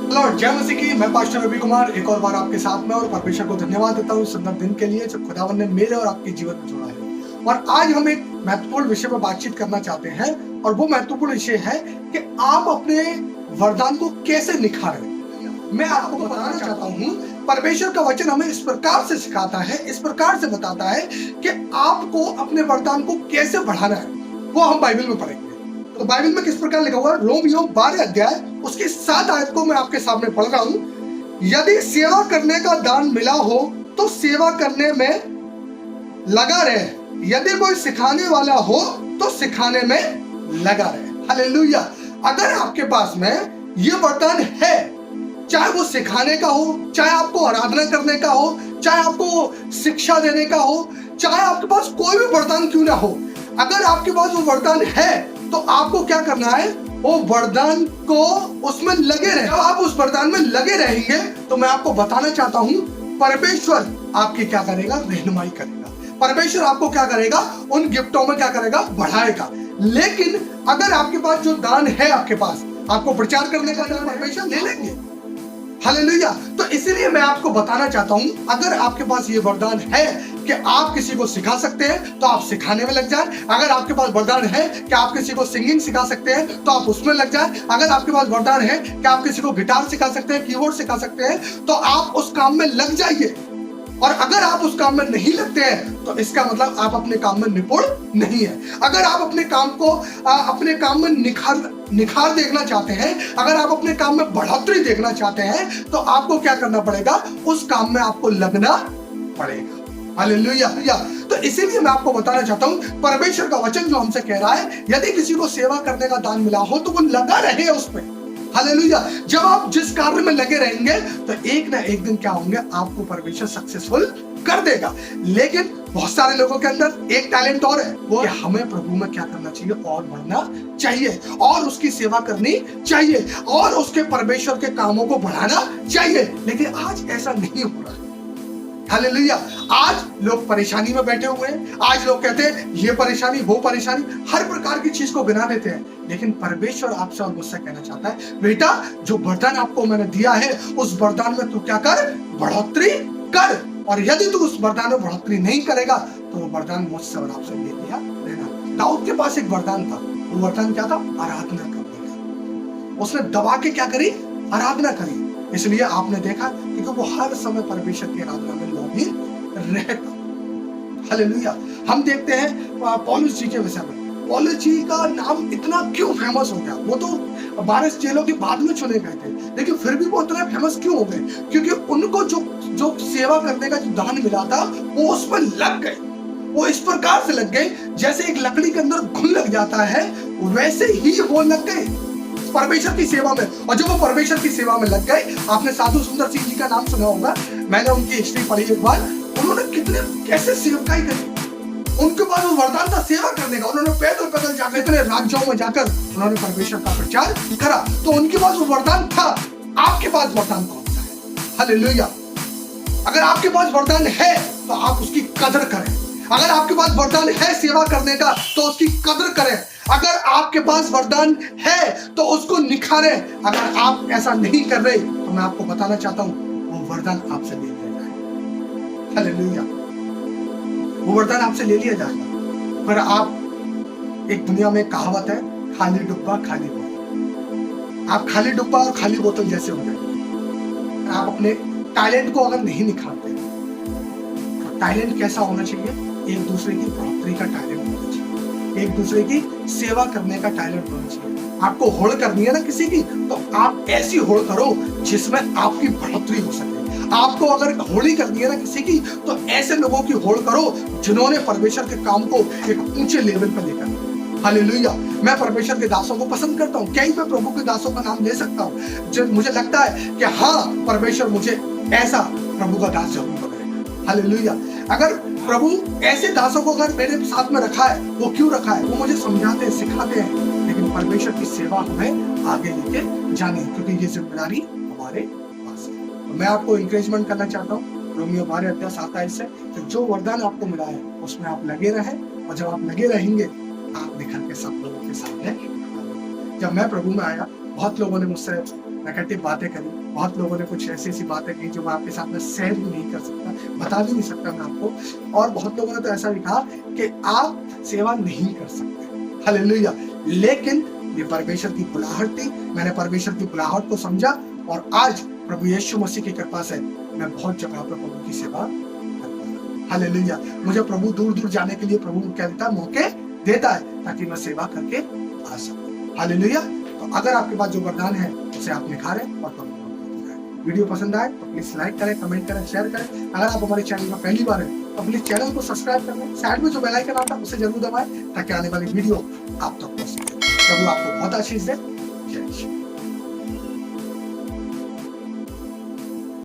Lord जय मसीह की। मैं पास्टर रवि कुमार एक और बार आपके साथ में और परमेश्वर को धन्यवाद देता हूँ सुंदर दिन के लिए जो खुदावन ने मेरे और आपके जीवन में जोड़ा है। और आज हम एक महत्वपूर्ण विषय पर बातचीत करना चाहते हैं और वो महत्वपूर्ण विषय है कि आप अपने वरदान को कैसे निखारें। मैं आपको बताना चाहता हूँ परमेश्वर का वचन हमें इस प्रकार से सिखाता है, इस प्रकार से बताता है कि आपको अपने वरदान को कैसे बढ़ाना है। वो हम बाइबल में पढ़ेंगे। तो बाइबल में किस प्रकार लिखा हुआ है, रोमियो 12 अध्याय उसकी 7 आयत को मैं आपके सामने पढ़ रहा हूं। यदि सेवा करने का दान मिला हो तो सेवा करने में लगा रहे, यदि कोई सिखाने वाला हो तो सिखाने में लगा रहे। हालेलुया। अगर आपके पास में ये वरदान है, चाहे वो सिखाने का हो, चाहे आपको आराधना करने का हो, चाहे आपको शिक्षा देने का हो, चाहे आपके पास कोई भी वरदान क्यों ना हो, अगर आपके पास वो वरदान है तो आपको क्या करना है, वो वरदान को उसमें लगे रहे। जब आप उस वरदान में लगे रहेंगे तो मैं आपको बताना चाहता हूं परमेश्वर आपकी क्या करेगा, रहनुमाई करेगा। परमेश्वर आपको क्या करेगा, उन गिफ्टों में क्या करेगा, बढ़ाएगा। लेकिन अगर आपके पास जो दान है, आपके पास आपको प्रचार करने का दान परमेश्वर ले लेंगे। हालेलुया। तो इसीलिए मैं आपको बताना चाहता हूं, अगर आपके पास ये वरदान है कि आप किसी को सिखा सकते हैं तो आप सिखाने में लग जाएं। अगर आपके पास वरदान है कि आप किसी को सिंगिंग सिखा सकते हैं तो आप उसमें लग जाएं। अगर आपके पास वरदान है कि आप किसी को गिटार सिखा सकते हैं, कीबोर्ड सिखा सकते हैं, तो आप उस काम में लग जाइए। और अगर आप उस काम में नहीं लगते हैं तो इसका मतलब आप अपने काम में निपुण नहीं है। अगर आप अपने काम को अपने काम में निखार देखना चाहते हैं, अगर आप अपने काम में बढ़ोतरी देखना चाहते हैं, तो आपको क्या करना पड़ेगा, उस काम में आपको लगना पड़ेगा। हालेलुया। तो इसीलिए मैं आपको बताना चाहता हूं परमेश्वर का वचन जो हमसे कह रहा है, यदि किसी को सेवा करने का दान मिला हो तो वो लगा रहे उस पर। हालेलुया। जब आप जिस कार्य में लगे रहेंगे तो एक ना एक दिन क्या होंगे, आपको परमेश्वर सक्सेसफुल कर देगा। लेकिन बहुत सारे लोगों के अंदर एक टैलेंट और है, वो हमें प्रभु में क्या करना चाहिए, और बढ़ना चाहिए, और उसकी सेवा करनी चाहिए, और उसके परमेश्वर के कामों को बढ़ाना चाहिए। लेकिन आज ऐसा नहीं हो रहा है। हालेलुया। आज लोग परेशानी में बैठे हुए हैं। आज लोग कहते हैं ये परेशानी, वो परेशानी, हर प्रकार की चीज को गिना देते हैं। लेकिन परमेश्वर आपसे और मुझसे कहना चाहता है, बेटा जो वरदान आपको मैंने दिया है उस वरदान में तू क्या कर, बढ़ोतरी कर। और यदि तू उस वरदान में बढ़ोतरी नहीं करेगा तो वो वरदान मुझसे और आपसे ले लिया रहना। दाऊद के पास एक वरदान था। वो वरदान क्या था, आराधना करने का। उसने दबा के क्या करी, आराधना करी। इसलिए आपने देखा कि वो हर समय परमेश्वर की आराधना में लोग रहता। हालेलुया। हम देखते हैं पौलुस जी के विषय में, पौलुस जी का नाम इतना क्यों फेमस हो गया। वो तो 12 चेलों के बाद में चुने गए थे, लेकिन फिर भी वो इतना फेमस क्यों हो गए, क्योंकि उनको जो सेवा करने का जो दान मिला था वो उसमें लग गए। वो इस प्रकार से लग गए जैसे एक लकड़ी के अंदर घुन लग जाता है, वैसे ही वो लग गए परमेश्वर की सेवा में। और जब वो परमेश्वर की सेवा में लग गए, आपने साधु सुंदर सिंह जी का नाम सुना होगा, मैंने उनकी हिस्ट्री पढ़ी एक बार। उन्होंने कैसे सेवकाई करी, उनके पास वो वरदान था सेवा करने का। उन्होंने पैदल जाकर इतने राज्यों में जाकर उन्होंने परमेश्वर का प्रचार करा। तो उनके पास वो वरदान था। आपके पास वरदान कौन सा है? हालेलुया। अगर आपके पास वरदान है तो आप उसकी कदर करें। अगर आपके पास वरदान है सेवा करने का तो उसकी कदर करें। अगर आपके पास वरदान है तो उसको निखारें। अगर आप ऐसा नहीं कर रहे तो मैं आपको बताना चाहता हूं वो वरदान आपसे ले लिया जाएगा। हालेलुया। वो वरदान आपसे ले लिया जाएगा। पर आप, एक दुनिया में कहावत है, खाली डुब्बा खाली बोतल। आप खाली डुब्बा और खाली बोतल जैसे हो जाएंगे। आप अपने टैलेंट को अगर नहीं निखारते तो टैलेंट कैसा होना चाहिए, एक दूसरे की बढ़ोतरी का टैलेंट होना चाहिए, एक दूसरे की सेवा करने का टैलेंट होना चाहिए। आपको होड़ करनी है ना किसी की, तो आप ऐसी होड़ करो जिसमें आपकी बढ़ोतरी हो सके। आपको अगर होड़ी करनी है ना किसी की, तो ऐसे लोगों की होड़ करो जिन्होंने परमेश्वर के काम को एक ऊंचे लेवल पर लेकर। हालेलुया। मैं परमेश्वर के दासों को पसंद करता हूँ। कहीं पे प्रभु के दासों का नाम ले सकता हूँ जब मुझे लगता है कि हाँ, परमेश्वर मुझे ऐसा प्रभु का दास जरूर बनाएगा। हालेलुया। अगर प्रभु ऐसे दासों को अगर मेरे साथ में रखा है, वो क्यों रखा है, वो मुझे समझाते हैं, सिखाते हैं। लेकिन परमेश्वर की सेवा हमें आगे लेके जानी है, क्योंकि ये जिम्मेदारी हमारे पास है। तो मैं आपको इंकरेजमेंट करना चाहता हूँ, रोमियो 12 अध्याय 7 आयत से, कि जो वरदान आपको मिला है उसमें आप लगे रहें। और जब आप लगे रहेंगे आप निखर के सब लोगों के सामने। जब मैं प्रभु में आया, बहुत लोगों ने मुझसे नेगेटिव बातें करी, बहुत लोगों ने कुछ ऐसी बातें कही जो मैं आपके साथ में शेयर भी नहीं कर सकता, बता भी नहीं सकता मैं आपको। और बहुत लोगों ने तो ऐसा भी कहा कि आप सेवा नहीं कर सकते। हालेलुया। लेकिन ये परमेश्वर की बुलाहट थी, मैंने परमेश्वर की बुलाहट को समझा और आज प्रभु यीशु मसीह की कृपा से मैं बहुत जगह पर प्रभु की सेवा करता हूं। हालेलुया। मुझे प्रभु दूर दूर जाने के लिए प्रभु क्या देता है, मौके देता है ताकि मैं सेवा करके आ सकूं। हालेलुया। तो अगर आपके पास जो वरदान है उसे आप निखारें और प्रभु वीडियो पसंद आए तो प्लीज लाइक करें, कमेंट करें, शेयर करें। अगर आप हमारे चैनल में पहली बार हैं तो प्लीज चैनल को सब्सक्राइब कर लें, साइड में जो बेल आइकन आता है उसे जरूर दबाएं ताकि आने वाली वीडियो आप तक पहुंच सके। प्रभु आपको बहुत आशीष दे।